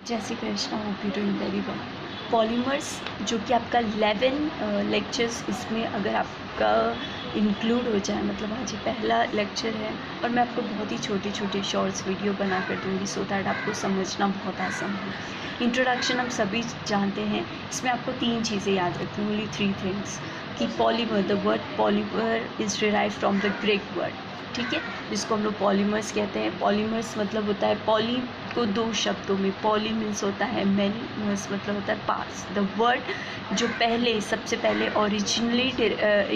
जय Shri Krishna, hope you doing very well. Polymers जो कि आपका 11 लेक्चर्स इसमें अगर आपका इंक्लूड हो जाए, मतलब आज ये पहला लेक्चर है और मैं आपको बहुत ही छोटे छोटे शॉर्ट्स वीडियो बना कर दूँगी सो दैट आपको समझना बहुत आसान हो। इंट्रोडक्शन हम सभी जानते हैं, इसमें आपको 3 चीज़ें याद रखनी, ओनली 3 थिंग्स। कि polymer, the word polymer is derive from the Greek word, ठीक है, जिसको हम लोग पॉलीमर्स कहते हैं। पॉलीमर्स मतलब होता है, पॉली को 2 शब्दों में, पॉली मीन्स होता है मैनी, मर्स मतलब होता है पार्ट्स। द वर्ड जो पहले सबसे पहले ओरिजिनली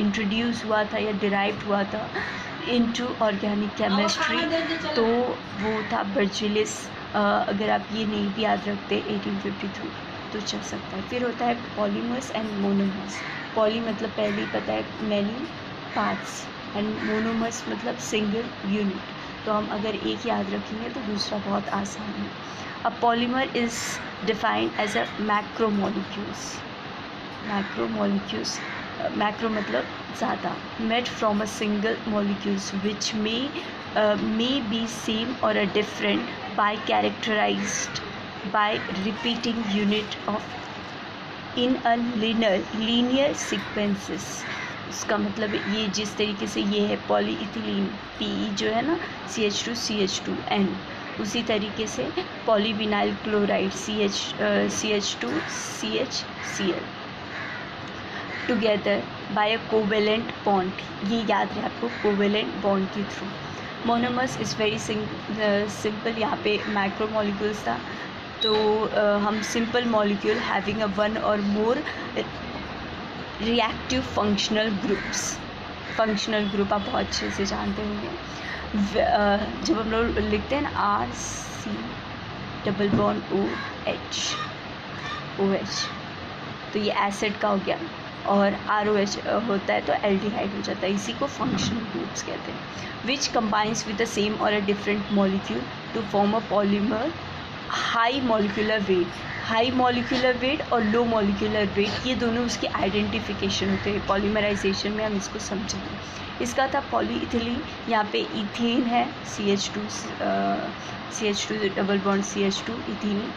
इंट्रोड्यूस हुआ था या डिराइव हुआ था इनटू ऑर्गेनिक केमिस्ट्री, तो वो था बर्जिलिस। अगर आप ये नहीं भी याद रखते 1853 तो चल सकता है। फिर होता है पॉलीमर्स एंड मोनोमर्स। पॉली मतलब पहले ही पता है मैनी पार्ट्स, एंड मोनोमर्स मतलब सिंगल यूनिट। तो हम अगर एक याद रखेंगे तो दूसरा बहुत आसान है। A polymer is defined as a macromolecules. Macro मतलब ज़्यादा, made from a single molecules which may be same और a different by characterized by repeating unit of in a linear sequences. उसका मतलब ये जिस तरीके से ये है पॉलीइथिलीन, पी जो है ना, CH2CH2N, उसी तरीके से polyvinyl chloride CH2CHCl together by a covalent bond. ये याद रहे आपको, कोवेलेंट बॉन्ड के through. Monomers is very simple. यहाँ पे मैक्रो मॉलिक्यूल्स था, तो हम simple molecule having a one और more reactive functional groups. Functional group आप बहुत अच्छे से जानते होंगे। जब हम लोग लिखते हैं ना RC डबल बॉन्ड OH, तो ये एसिड का हो गया, और ROH होता है तो एल्डिहाइड हो जाता है। इसी को फंक्शनल ग्रुप्स कहते हैं। Which combines with the same और a different molecule to form a polymer. High molecular weight और लो मॉलिक्यूलर वेट, ये दोनों उसकी आइडेंटिफिकेशन होते हैं। पॉलीमराइजेशन में हम इसको समझेंगे। इसका था पॉलीइथिलीन, यहाँ पे इथेन है, CH2 double bond CH2 ethene.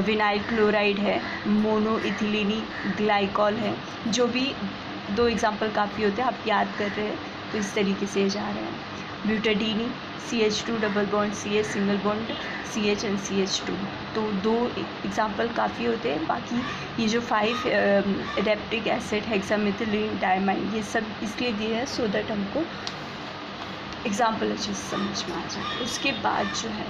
Vinyl chloride है, मोनोइथिलीनी ग्लाइकॉल है। जो भी 2 एग्जाम्पल काफ़ी होते हैं, आप याद कर रहे हैं तो इस तरीके से जा रहे हैं। ब्यूटाडीनी CH2 double bond CH single bond CH and CH2, तो 2 एग्जाम्पल काफ़ी होते हैं। बाकी ये जो 5 एडेप्टिक एसिड, हेक्सामिथिलीन, डायमाइन, ये सब इसलिए दिए हैं सो दैट हमको एग्जाम्पल अच्छे से समझ में आ जाए। उसके बाद जो है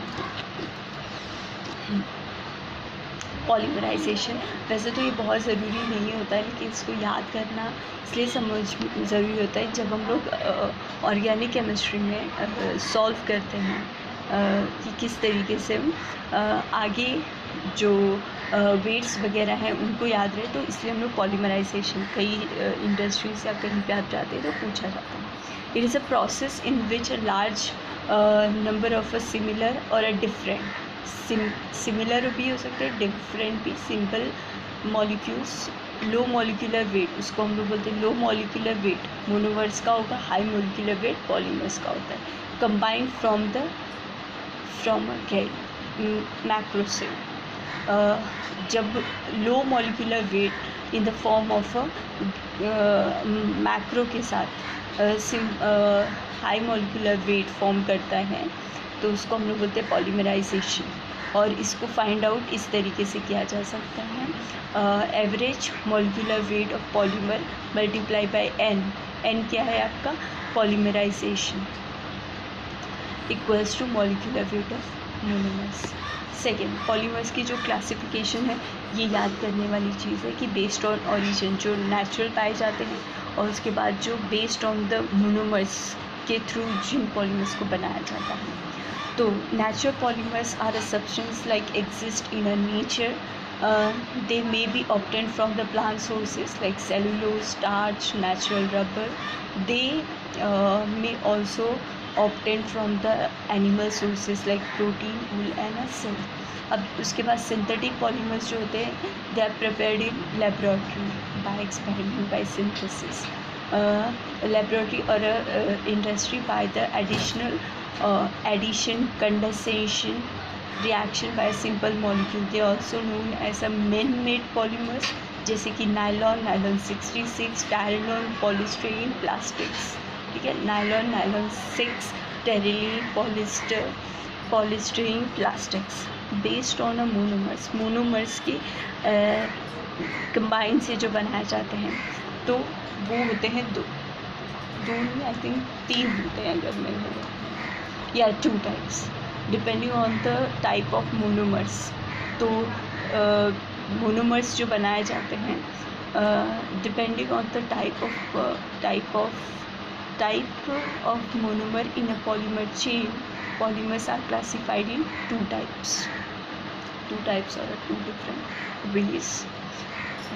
पॉलीमराइजेशन, वैसे तो ये बहुत ज़रूरी नहीं होता है, लेकिन इसको याद करना इसलिए समझ ज़रूरी होता है जब हम लोग ऑर्गेनिक केमिस्ट्री में सॉल्व करते हैं कि किस तरीके से आगे जो वेट्स वगैरह हैं उनको याद रहे। तो इसलिए हम लोग पॉलीमराइजेशन कई इंडस्ट्रीज या कहीं पे आप जाते हैं तो पूछा जाता है। It is a process in which a large number of a similar और अ डिफरेंट, सिमिलर भी हो सकते हैं, डिफरेंट भी, simple molecules, low molecular weight, उसको हम लोग बोलते हैं लो मॉलिक्यूलर वेट, मोनोमर्स का होगा। हाई मॉलिक्यूलर वेट पॉलीमर्स का होता है। कंबाइंड फ्रॉम मैक्रो से, जब low molecular weight in the form of macro के साथ हाई मॉलिक्यूलर वेट फॉर्म करता है तो उसको हम लोग बोलते हैं पॉलीमराइजेशन। और इसको फाइंड आउट इस तरीके से किया जा सकता है, average molecular weight of polymer multiply by n क्या है आपका, polymerization, equals to molecular weight of monomers. Second, polymers की जो क्लासिफिकेशन है ये याद करने वाली चीज़ है कि बेस्ड ऑन ओरिजिन, जो नेचुरल पाए जाते हैं, और उसके बाद जो बेस्ड ऑन द मोनोमर्स के थ्रू जिन पॉलीमर्स को बनाया जाता है। तो natural polymers are a substance like exist in a nature, they may be obtained from the plant sources like cellulose, starch, natural rubber. They may also obtained from the animal sources like protein, wool and a silk. अब उसके बाद synthetic polymers जो होते हैं, they are prepared in laboratory by experiment, by synthesis, laboratory और industry by the addition, condensation reaction by simple molecule, they also known as a man made polymers, जैसे कि nylon, nylon 66, terylene, polystyrene, plastics. ठीक है, nylon, nylon 6, terylene, polyester, polystyrene, plastics based on a monomers. Monomers की combine से जो बनाए जाते हैं तो वो होते हैं दो नहीं, आई थिंक 3 होते हैं अगर मैं बोलूँ, या 2 types depending on the type of monomers. तो मोनोमर्स जो बनाए जाते हैं depending on the type of monomer in a polymer chain, polymers are classified in 2 types or 2 different ways: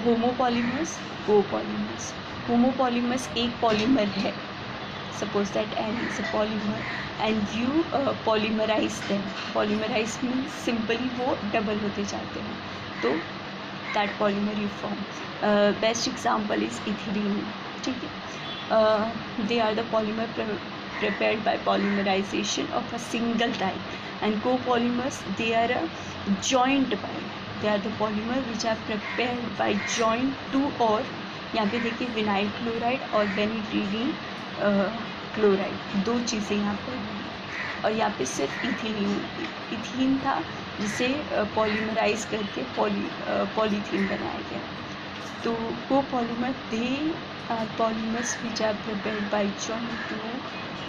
homopolymers, copolymers। homopolymers एक पॉलीमर है, suppose that N is a polymer and you polymerize them। polymerize means simply वो double होते जाते हैं, तो that polymer you form। best example is ethylene। ठीक है, they are the polymer prepared by polymerization of a single type, and copolymers they are the polymer which are prepared by joint to, और यहाँ पे देखिए vinyl chloride और बेनिड्रीन chloride, 2 चीज़ें यहाँ पर हैं। और यहाँ पे सिर्फ इथीन था जिसे पॉलीमराइज करके पॉलीथीन बनाया गया। तो copolymer they are polymers which are prepared by joint 2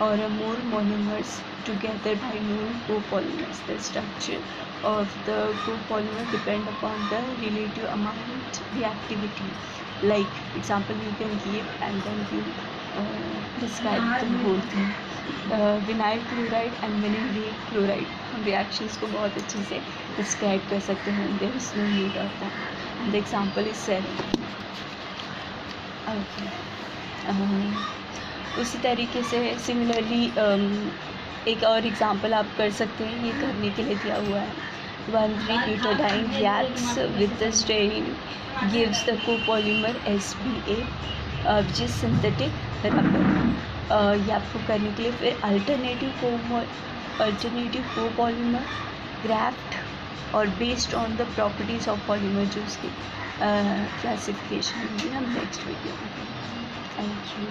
or more monomers together by known copolymers। The structure of the copolymer depend upon the relative amount reactivity। Like example you can give and then you describe the whole thing। Vinyl chloride and vinyl chloride हम reactions को बहुत अच्छे से describe कर सकते हैं, there is no need of that. And the example is seven. Okay, उसी तरीके से सिमिलरली एक और एग्जांपल आप कर सकते हैं, ये करने के लिए दिया हुआ है। 1,3-butadiene reacts with the styrene gives the copolymer SBA which is synthetic rubber। ये आपको करने के लिए फिर अल्टरनेटिव कोपॉलीमर ग्राफ्ट और based on the properties of polymer जो उसकी क्लासिफिकेशन होगी हम नेक्स्ट वीडियो में। Thank you.